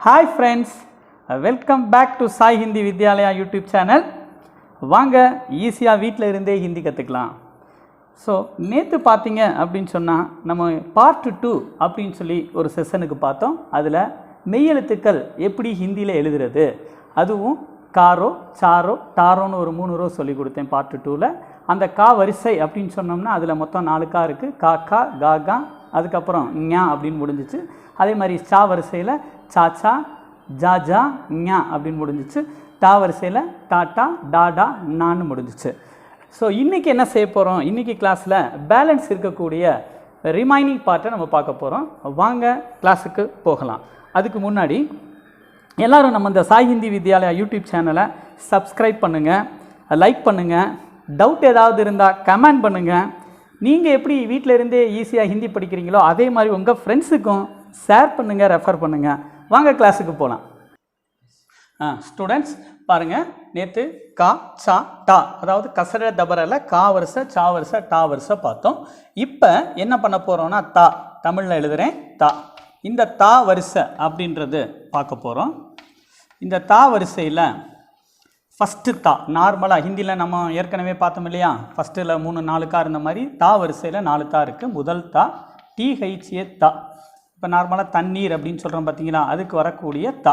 Hi friends, welcome back to saihindividhyalaya YouTube channel. வாங்க ஈஸியாக வீட்டில் இருந்தே ஹிந்தி கற்றுக்கலாம். ஸோ நேற்று பார்த்தீங்க அப்படின்னு சொன்னால் நம்ம பார்ட் 2 அப்படின்னு சொல்லி ஒரு செஷனுக்கு பார்த்தோம். அதில் மெய்யெழுத்துக்கள் எப்படி ஹிந்தியில் எழுதுறது, அதுவும் காரோ சாரோ டாரோன்னு ஒரு 3 ரோ சொல்லி கொடுத்தேன் பார்ட் 2ல். அந்த கா வரிசை அப்படின்னு சொன்னோம்னா அதில் மொத்தம் 4 கா இருக்குது. காக்கா காகா, அதுக்கப்புறம் ஞா அப்படின்னு முடிஞ்சிச்சு. அதே மாதிரி சா வரிசையில் சாச்சா ஜாஜா ஞா அப்படின்னு முடிஞ்சிச்சு. டா வரிசையில் டாட்டா டாடா நான்னு முடிஞ்சிச்சு. ஸோ இன்றைக்கி என்ன செய்ய போகிறோம், இன்றைக்கி கிளாஸில் பேலன்ஸ் இருக்கக்கூடிய ரிமைனிங் பார்ட்டை நம்ம பார்க்க போகிறோம். வாங்க கிளாஸுக்கு போகலாம். அதுக்கு முன்னாடி எல்லோரும் நம்ம இந்த சாய் ஹிந்தி வித்யாலயா யூடியூப் சேனலை சப்ஸ்கிரைப் பண்ணுங்கள், லைக் பண்ணுங்கள், டவுட் ஏதாவது இருந்தால் கமெண்ட் பண்ணுங்கள். நீங்கள் எப்படி வீட்டில் இருந்தே ஈஸியாக ஹிந்தி படிக்கிறீங்களோ அதே மாதிரி உங்கள் ஃப்ரெண்ட்ஸுக்கும் ஷேர் பண்ணுங்கள், ரெஃபர் பண்ணுங்கள். வாங்க கிளாஸுக்கு போகலாம். ஸ்டூடெண்ட்ஸ் பாருங்கள், நேற்று கா சா டா, அதாவது கசட தபரில் கா வரிசை சா வரிசை டா வரிசை பார்த்தோம். இப்போ என்ன பண்ண போகிறோன்னா தா, தமிழில் எழுதுகிறேன் தா. இந்த தா வரிசை அப்படின்றது பார்க்க போகிறோம். இந்த தா வரிசையில் ஃபஸ்ட்டு தா, நார்மலாக ஹிந்தியில் நம்ம ஏற்கனவே பார்த்தோம் இல்லையா, ஃபஸ்ட்டில் 3-4 கா இருந்த மாதிரி தா வரிசையில் 4 தா இருக்குது. முதல் தா டிஹெச்ஏ தா. இப்போ நார்மலாக தண்ணீர் அப்படின்னு சொல்கிறோம் பார்த்தீங்களா, அதுக்கு வரக்கூடிய தா.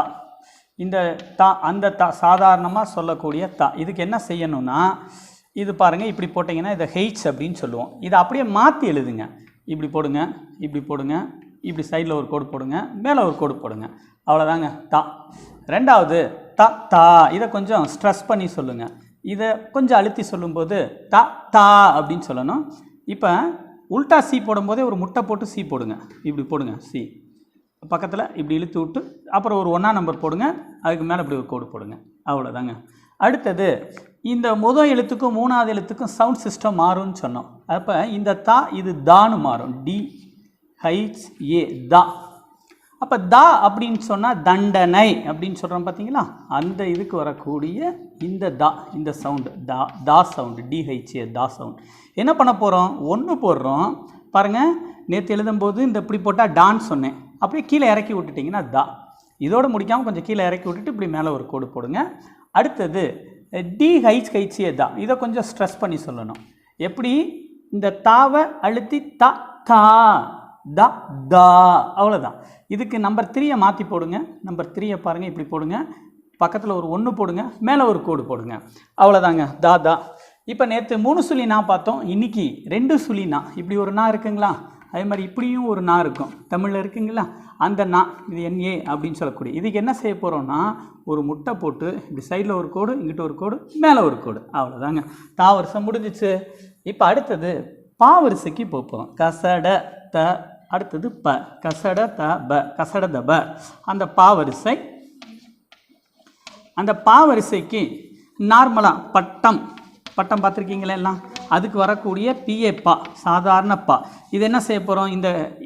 இந்த தா அந்த தா சாதாரணமாக சொல்லக்கூடிய தா. இதுக்கு என்ன செய்யணும்னா, இது பாருங்கள், இப்படி போட்டிங்கன்னா இதை ஹெச் அப்படின்னு சொல்லுவோம். இதை அப்படியே மாற்றி எழுதுங்க. இப்படி போடுங்க, இப்படி போடுங்க, இப்படி சைடில் ஒரு கோடு போடுங்க, மேலே ஒரு கோடு போடுங்க. அவ்வளோதாங்க தா. ரெண்டாவது தா தா, இதை கொஞ்சம் ஸ்ட்ரெஸ் பண்ணி சொல்லுங்கள். இதை கொஞ்சம் அழுத்தி சொல்லும்போது தா தா அப்படின்னு சொல்லணும். இப்போ உல்டா சி போடும்போதே ஒரு முட்டை போட்டு சி போடுங்க. இப்படி போடுங்க, சி பக்கத்தில் இப்படி இழுத்து விட்டு அப்புறம் ஒரு 1ஆம் நம்பர் போடுங்க, அதுக்கு மேலே இப்படி ஒரு கோடு போடுங்க. அவ்வளோதாங்க. அடுத்தது இந்த முதல் எழுத்துக்கும் 3ஆவது எழுத்துக்கும் சவுண்ட் சிஸ்டம் மாறும்னு சொன்னோம். அப்போ இந்த தா இது தான்னு மாறும், டிஹெச்ஏ தா. அப்போ தா அப்படின்னு சொன்னால் தண்டனை அப்படின்னு சொல்கிறோம் பார்த்தீங்களா, அந்த இதுக்கு வரக்கூடிய இந்த தா, இந்த சவுண்டு தா, தா சவுண்டு, டிஹெச்ஏ தா சவுண்ட். என்ன பண்ண போகிறோம், 1 போடுறோம் பாருங்கள். நேற்று எழுதும்போது இந்த இப்படி போட்டால் டான்னு சொன்னேன், அப்படியே கீழே இறக்கி விட்டுட்டிங்கன்னா தா. இதோடு முடிக்காமல் கொஞ்சம் கீழே இறக்கி விட்டுட்டு இப்படி மேலே ஒரு கோடு போடுங்க. அடுத்தது டிஹெச்ஏ தா, இதை கொஞ்சம் ஸ்ட்ரெஸ் பண்ணி சொல்லணும். எப்படி, இந்த தாவை அழுத்தி தா தா தா தா, அவ்வளோதான். இதுக்கு நம்பர் 3யை மாற்றி போடுங்க. நம்பர் 3யை பாருங்கள், இப்படி போடுங்க, பக்கத்தில் ஒரு 1 போடுங்க, மேலே ஒரு கோடு போடுங்க. அவ்வளோதாங்க தா தா. இப்போ நேற்று 3 சுழி நான் பார்த்தோம், இன்றைக்கி 2 சுழி நான். இப்படி ஒரு நா இருக்குங்களா, அதே மாதிரி இப்படியும் ஒரு நா இருக்கும், தமிழில் இருக்குங்களா, அந்த நா, இது NA அப்படின்னு சொல்லக்கூடிய. இதுக்கு என்ன செய்ய போகிறோம்னா, ஒரு முட்டை போட்டு இப்படி சைடில் ஒரு கோடு, இங்கிட்ட ஒரு கோடு, மேலே ஒரு கோடு. அவ்வளோதாங்க, தா வரிசை முடிஞ்சிச்சு. இப்போ அடுத்தது பா வரிசைக்கு போகிறோம். கசட த, அடுத்தது ப, கசட த ப, கசட த ப. அந்த பா வரிசை, அந்த பா வரிசைக்கு நார்மலாக பட்டம், பட்டம் பார்த்துருக்கீங்களே எல்லாம், அதுக்கு வரக்கூடிய பிஏ பா, சாதாரண பா. இது என்ன செய்ய போகிறோம்,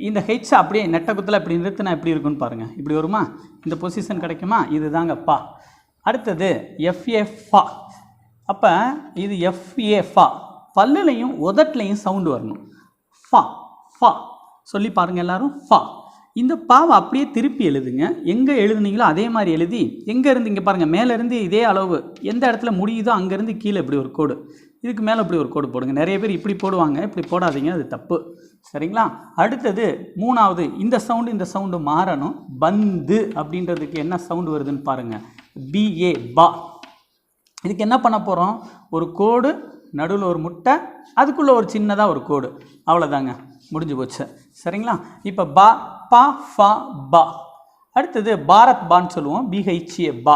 இந்த ஹெச் அப்படியே நெட்டக்குத்தில் இப்படி நிறுத்தினா எப்படி இருக்குன்னு பாருங்கள். இப்படி வருமா, இந்த பொசிஷன் கிடைக்குமா, இது தாங்க பா. அடுத்தது எஃப்ஏ ஃபா. அப்போ இது எஃப்ஏ ஃபா, பல்லுலையும் உதட்லையும் சவுண்டு வரணும். ஃபா ஃபா சொல்லி பாருங்கள் எல்லோரும், ஃபா. இந்த பாவை அப்படியே திருப்பி எழுதுங்க. எங்கே எழுதுனீங்களோ அதே மாதிரி எழுதி, எங்கே இருந்து இங்கே பாருங்கள், மேலேருந்து இதே அளவு எந்த இடத்துல முடியுதோ அங்கேருந்து கீழே இப்படி ஒரு கோடு, இதுக்கு மேலே இப்படி ஒரு கோடு போடுங்க. நிறைய பேர் இப்படி போடுவாங்க, இப்படி போடாதீங்க, அது தப்பு, சரிங்களா. அடுத்தது 3ஆவது, இந்த சவுண்டு மாறணும். பந்து அப்படின்றதுக்கு என்ன சவுண்டு வருதுன்னு பாருங்கள், பிஏ பா. இதுக்கு என்ன பண்ண போகிறோம், ஒரு கோடு, நடுவில் ஒரு முட்டை, அதுக்குள்ளே ஒரு சின்னதாக ஒரு கோடு. அவ்வளோதாங்க, முடிஞ்சு போச்சு, சரிங்களா. இப்போ பா பா ஃபா பா. அடுத்தது பாரத் பான்னு சொல்லுவோம், பிஹெச்ஏ பா.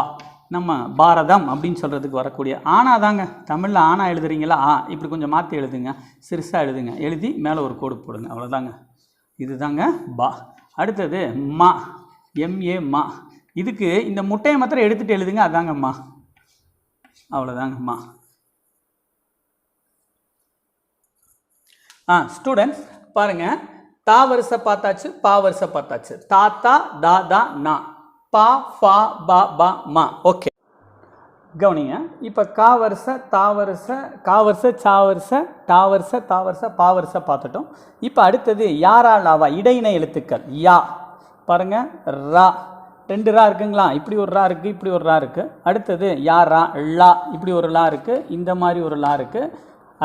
நம்ம பாரதம் அப்படின்னு சொல்கிறதுக்கு வரக்கூடிய ஆனா தாங்க, தமிழில் ஆனா எழுதுறீங்களா, இப்படி கொஞ்சம் மாற்றி எழுதுங்க, சிறுசாக எழுதுங்க, எழுதி மேலே ஒரு கோடு போடுங்க. அவ்வளோதாங்க, இது தாங்க பா. அடுத்தது மா, எம்ஏ மா. இதுக்கு இந்த முட்டையை மாத்திரம் எடுத்துகிட்டு எழுதுங்க, அதாங்க மா. அவ்வளோதாங்க மா. ஸ்டூடெண்ட்ஸ் பாருங்கள், தா வரிசை பார்த்தாச்சு, பா வரிசை பார்த்தாச்சு. தாத்தா தாதா நா, பா ஃபா பா பா மா. ஓகே, கவனிங்க. இப்போ கா வரிசை தா வரிசை கா வரிசை சா வரிசை டா வரிசை தா வரிசை பா வரிசை பார்த்துட்டோம். இப்போ அடுத்தது யாரா லாவா, இடையின எழுத்துக்கள். யா பாருங்கள், ரா 2 ரா இருக்குங்களா, இப்படி ஒரு ரா இருக்குது, இப்படி ஒரு ரா இருக்குது. அடுத்தது யா ரா லா, இப்படி ஒரு லா இருக்குது, இந்த மாதிரி ஒரு லா இருக்குது.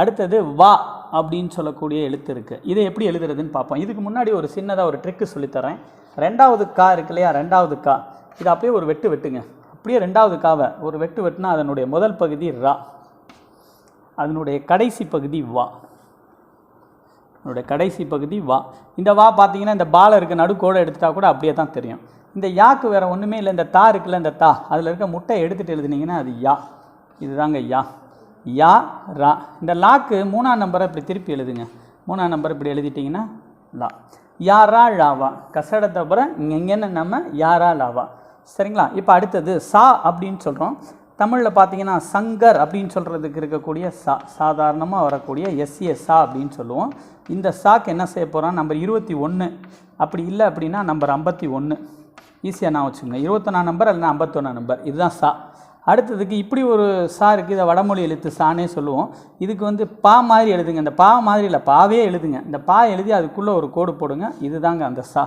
அடுத்தது வா அப்படின்னு சொல்லக்கூடிய எழுத்து இருக்குது. இதை எப்படி எழுதுறதுன்னு பார்ப்போம். இதுக்கு முன்னாடி ஒரு சின்னதாக ஒரு ட்ரிக்கு சொல்லித்தரேன். 2வது கா இருக்கு இல்லையா, 2வது கா, இதை அப்படியே ஒரு வெட்டு வெட்டுங்க. அப்படியே 2வது காவை ஒரு வெட்டு வெட்டுனா அதனுடைய முதல் பகுதி ரா, அதனுடைய கடைசி பகுதி வா, அதனுடைய கடைசி பகுதி வா. இந்த வா பார்த்தீங்கன்னா இந்த பால இருக்க நடுக்கோடு எடுத்துட்டா கூட அப்படியே தான் தெரியும். இந்த யாக்கு வேறு ஒன்றுமே இல்லை. இந்த தா இருக்குல்ல, இந்த தா அதில் இருக்க முட்டை எடுத்துகிட்டு எழுதுனீங்கன்னா அது யா. இதுதாங்க யா. யா ரா. இந்த லாக்கு 3ஆம் நம்பரை இப்படி திருப்பி எழுதுங்க. 3ஆம் நம்பர் இப்படி எழுதிட்டிங்கன்னா லா. யாரா லாவா. கசடத்தை அப்புறம் இங்கேன்னு நம்ம யாரா லாவா. சரிங்களா. இப்போ அடுத்தது சா அப்படின்னு சொல்கிறோம். தமிழில் பார்த்தீங்கன்னா சங்கர் அப்படின்னு சொல்கிறதுக்கு இருக்கக்கூடிய சா, சாதாரணமாக வரக்கூடிய எஸ்ஏ சா அப்படின்னு சொல்லுவோம். இந்த சாக்கு என்ன செய்ய போகிறோம், நம்பர் 21. அப்படி இல்லை அப்படின்னா நம்பர் 51. ஈஸியாக நான் வச்சுக்கோங்க. 21ஆம் நம்பர் இல்லைனா 51ஆம் நம்பர், இதுதான் சா. அடுத்ததுக்கு இப்படி ஒரு சா இருக்குது, இதை வடமொழி எழுத்து சானே சொல்லுவோம். இதுக்கு வந்து பா மாதிரி எழுதுங்க. இந்த பா மாதிரி இல்லை, பாவே எழுதுங்க. இந்த பா எழுதி அதுக்குள்ளே ஒரு கோடு போடுங்க. இதுதாங்க அந்த சா.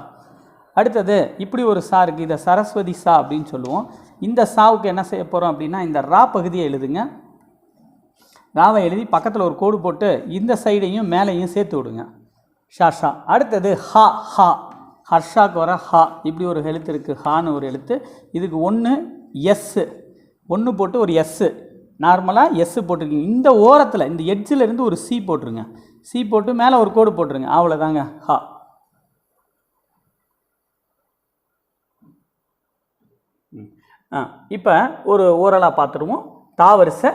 அடுத்தது இப்படி ஒரு சா இருக்குது, இதை சரஸ்வதி சா அப்படின்னு சொல்லுவோம். இந்த சாவுக்கு என்ன செய்ய போகிறோம் அப்படின்னா இந்த ரா பகுதியை எழுதுங்க. ராவை எழுதி பக்கத்தில் ஒரு கோடு போட்டு இந்த சைடையும் மேலேயும் சேர்த்து விடுங்க. ஷா ஷா. அடுத்தது ஹா ஹா. ஹர்ஷாக்கு வர ஹா, இப்படி ஒரு எழுத்து இருக்குது, ஹான்னு ஒரு எழுத்து. இதுக்கு 1 எஸ்ஸு, 1 போட்டு ஒரு எஸ்ஸு, நார்மலாக எஸ்ஸு போட்டிருக்கீங்க. இந்த ஓரத்தில் இந்த எட்ஜில் இருந்து ஒரு சி போட்டுருங்க. சி போட்டு மேலே ஒரு கோடு போட்டுருங்க. அவ்வளோதாங்க ஹா. இப்போ ஒரு ஓரலாக பார்த்துருவோம். தா வரிசை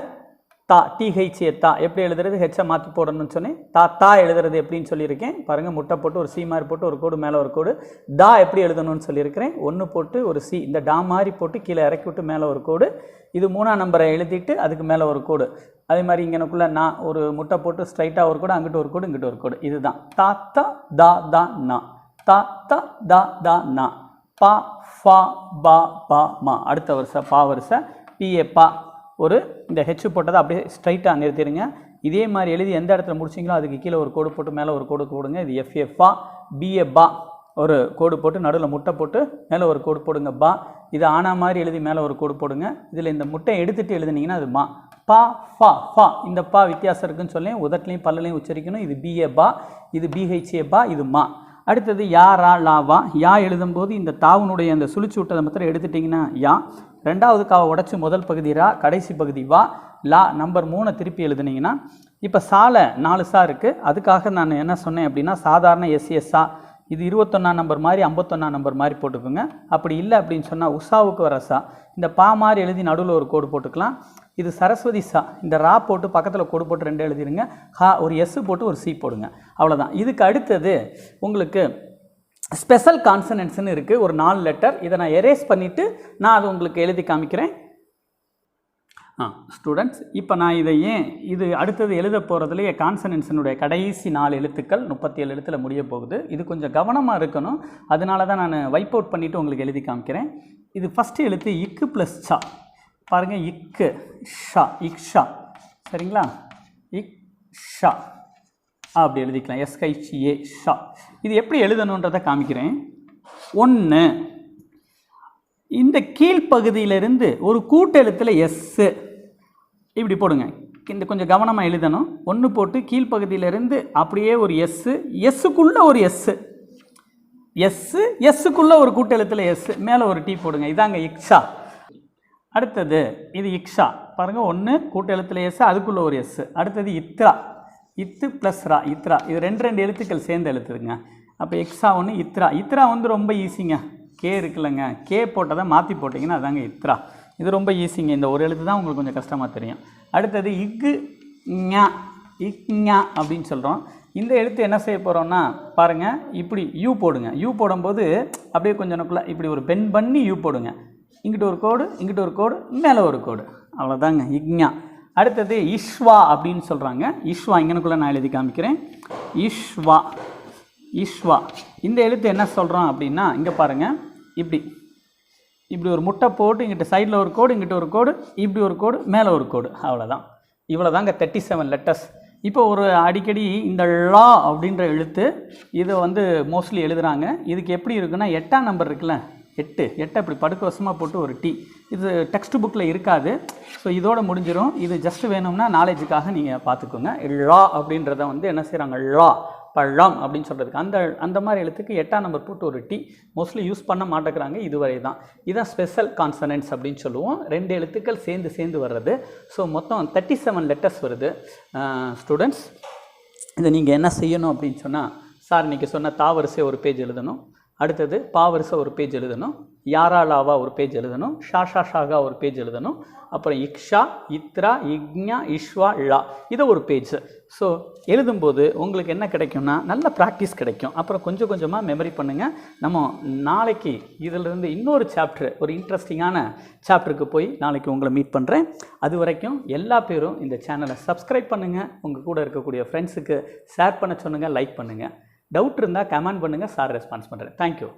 தா, டிஹெச்ஏ தா எப்படி எழுதுறது, ஹெச்சை மாற்றி போடணும்னு சொன்னேன். தா தா எழுதுறது எப்படின்னு சொல்லியிருக்கேன் பாருங்கள். முட்டை போட்டு ஒரு சி மாதிரி போட்டு ஒரு கோடு மேலே ஒரு கோடு. தா எப்படி எழுதணும்னு சொல்லியிருக்கிறேன். 1 போட்டு ஒரு சி, இந்த டா மாதிரி போட்டு கீழே இறக்கி விட்டு மேலே ஒரு கோடு. இது 3ஆம் நம்பரை எழுதிட்டு அதுக்கு மேலே ஒரு கோடு. அதே மாதிரி இங்கனக்குள்ளே நான் ஒரு முட்டை போட்டு ஸ்ட்ரைட்டாக ஒரு கோடு, அங்கிட்டு ஒரு கோடு, இங்கிட்டு ஒரு கோடு. இதுதான் தா தா தா தா நா. தா தா தா தா நா. பா ஃபா பா பா மா. அடுத்த வரிசை பா வரிசை. பிஏ பா. ஒரு இந்த ஹெச் போட்டதை அப்படியே ஸ்ட்ரைட்டாக நிறுத்திடுங்க. இதே மாதிரி எழுதி எந்த இடத்துல முடிச்சிங்களோ அதுக்கு கீழே ஒரு கோடு போட்டு மேலே ஒரு கோடு போடுங்க. இது எஃப்ஏ பா. பிஏ பா. ஒரு கோடு போட்டு நடுவில் முட்டை போட்டு மேலே ஒரு கோடு போடுங்க பா. இது ஆனா மாதிரி எழுதி மேலே ஒரு கோடு போடுங்க. இதில் இந்த முட்டை எடுத்துகிட்டு எழுதுனீங்கன்னா அது மா. பா ஃபா ஃபா. இந்த பா வித்தியாசம் இருக்குன்னு சொல்லி உதட்லையும் பல்லையும் உச்சரிக்கணும். இது பிஏ பா, இது பிஹெச்ஏ பா, இது மா. அடுத்தது யா ரா லாவா. யா எழுதும்போது இந்த தாவுனுடைய அந்த சுழிச்சு விட்டதை மாத்திரம் எடுத்துட்டிங்கன்னா யா. 2வது காவை உடச்சி முதல் பகுதி ரா, கடைசி பகுதி வா. லா. நம்பர் 3 திருப்பி எழுதுனீங்கன்னா இப்போ சால 4 சா இருக்குது. அதுக்காக நான் என்ன சொன்னேன் அப்படின்னா சாதாரண எஸ்எஸ்ஸா. இது 21ஆம் நம்பர் மாதிரி 51ஆம் நம்பர் மாதிரி போட்டுக்கோங்க. அப்படி இல்லை அப்படின்னு சொன்னால் உஷாவுக்கு வர சா. இந்த பா மாதிரி எழுதி நடுவில் ஒரு கோடு போட்டுக்கலாம். இது சரஸ்வதி சா. இந்த ரா போட்டு பக்கத்தில் கோடு போட்டு 2 எழுதிடுங்க. ஹா ஒரு எஸ் போட்டு ஒரு சி போடுங்க. அவ்வளோதான். இதுக்கு அடுத்தது உங்களுக்கு ஸ்பெஷல் கான்சனன்ட்ஸ்னு இருக்குது, ஒரு 4 லெட்டர். இதை நான் எரேஸ் பண்ணிவிட்டு நான் அதை உங்களுக்கு எழுதி காமிக்கிறேன். ஸ்டூடெண்ட்ஸ், இப்போ நான் இதை இது அடுத்தது எழுத போகிறதுலேயே கான்சனன்ட்ஸினுடைய கடைசி 4 எழுத்துக்கள் 37 எழுத்தில் முடிய போகுது. இது கொஞ்சம் கவனமாக இருக்கணும். அதனால தான் நான் வைப் அவுட் பண்ணிவிட்டு உங்களுக்கு எழுதி காமிக்கிறேன். இது ஃபஸ்ட்டு எழுத்து இக்கு ப்ளஸ் சா. பாருங்கள், இக்கு ஷா, இக்ஷா. சரிங்களா. இக் ஷா அப்படி எழுதிக்கலாம். எஸ்கைஏ ஷா. இது எப்படி எழுதணுன்றதை காமிக்கிறேன். 1 இந்த கீழ்ப்பகுதியிலிருந்து ஒரு கூட்டெழுத்தில் எஸ்ஸு இப்படி போடுங்க. இந்த கொஞ்சம் கவனமாக எழுதணும். 1 போட்டு கீழ்ப்பகுதியிலிருந்து அப்படியே ஒரு எஸ்ஸு, எஸ்ஸுக்குள்ளே ஒரு எஸ்ஸு, எஸ்ஸு எஸ்ஸுக்குள்ளே ஒரு கூட்டெழுத்தில் எஸ்ஸு, மேலே ஒரு டீ போடுங்க. இதாங்க இக்ஷா. அடுத்தது இது இக்ஷா. பாருங்கள், 1 கூட்டெழுத்தில் எஸ்ஸு, அதுக்குள்ளே ஒரு எஸ்ஸு. அடுத்தது இத்ரா. இத்து ப்ளஸ் ரா, இத்ரா. இது 2 எழுத்துக்கள் சேர்ந்து எழுத்துருங்க. அப்போ எக்ஸா 1 இத்ரா. இத்ரா வந்து ரொம்ப ஈஸிங்க. கே இருக்குல்லங்க, கே போட்டதை மாற்றி போட்டிங்கன்னா அதாங்க இத்ரா. இது ரொம்ப ஈஸிங்க. இந்த ஒரு எழுத்து தான் உங்களுக்கு கொஞ்சம் கஷ்டமாக தெரியும். அடுத்தது இக்கு ஞா, இக்ஞா அப்படின்னு சொல்கிறோம். இந்த எழுத்து என்ன செய்ய போகிறோம்னா பாருங்கள், இப்படி யூ போடுங்க. யூ போடும்போது அப்படியே கொஞ்சம் நக்குள்ள இப்படி ஒரு பென் பண்ணி யூ போடுங்க. இங்கிட்ட ஒரு கோடு, இங்கிட்ட ஒரு கோடு, மேலே ஒரு கோடு. அவ்வளோதாங்க இக்ஞா. அடுத்தது இஷ்வா அப்படின்னு சொல்கிறாங்க. இஷ்வா இங்கனுக்குள்ளே நான் எழுதி காமிக்கிறேன். இஷ்வா, இஷ்வா. இந்த எழுத்து என்ன சொல்கிறோம் அப்படின்னா இங்கே பாருங்கள், இப்படி ஒரு முட்டை போட்டு இங்கிட்ட சைடில் ஒரு கோடு, இங்கிட்ட ஒரு கோடு, இப்படி ஒரு கோடு, மேலே ஒரு கோடு. அவ்வளோதான். இவ்வளோ தாங்க 37 லெட்டர்ஸ். இப்போ ஒரு அடிக்கடி இந்த லா அப்படின்ற எழுத்து இதை வந்து மோஸ்ட்லி எழுதுகிறாங்க. இதுக்கு எப்படி இருக்குன்னா 8ஆம் நம்பர் இருக்குல்ல, எட்டு அப்படி படுக்க வசமாக போட்டு ஒரு டி. இது டெக்ஸ்ட் புக்கில் இருக்காது. ஸோ இதோட முடிஞ்சிடும். இது ஜஸ்ட் வேணும்னா நாலேஜுக்காக நீங்கள் பார்த்துக்கோங்க. லா அப்படின்றத வந்து என்ன செய்கிறாங்க, லா பழம் அப்படின்னு சொல்கிறதுக்கு அந்த மாதிரி எழுத்துக்கு 8ஆம் நம்பர் போட்டு ஒரு டி மோஸ்ட்லி யூஸ் பண்ண மாட்டேங்கிறாங்க இதுவரை தான். இதான் ஸ்பெஷல் கான்சனன்ட்ஸ் அப்படின்னு சொல்லுவோம். 2 எழுத்துக்கள் சேர்ந்து வர்றது. ஸோ மொத்தம் 37 லெட்டர்ஸ் வருது. ஸ்டூடெண்ட்ஸ், இதை நீங்கள் என்ன செய்யணும் அப்படின்னு சொன்னால், சார் இன்றைக்கி சொன்ன தா வரிசை ஒரு பேஜ் எழுதணும், அடுத்தது பா வரிசை ஒரு பேஜ் எழுதணும், யாரா லாவா ஒரு பேஜ் எழுதணும், ஷா ஷாகா ஒரு பேஜ் எழுதணும், அப்புறம் இக்ஷா, இத்ரா, இக்ஞா, இஷ்வா, லா இதை ஒரு பேஜ். ஸோ எழுதும்போது உங்களுக்கு என்ன கிடைக்கும்னா நல்ல ப்ராக்டிஸ் கிடைக்கும். அப்புறம் கொஞ்சம் கொஞ்சமாக மெமரி பண்ணுங்கள். நம்ம நாளைக்கு இதிலிருந்து இன்னொரு சாப்டர், ஒரு இன்ட்ரெஸ்டிங்கான சாப்டருக்கு போய் நாளைக்கு உங்களை மீட் பண்ணுறேன். அது வரைக்கும் எல்லா பேரும் இந்த சேனலை சப்ஸ்கிரைப் பண்ணுங்கள். உங்கள் கூட இருக்கக்கூடிய ஃப்ரெண்ட்ஸுக்கு ஷேர் பண்ண சொல்லுங்கள், லைக் பண்ணுங்கள். டவுட் இருந்தால் கமெண்ட் பண்ணுங்கள், சார் ரெஸ்பான்ஸ் பண்ணுறேன். தேங்க்யூ.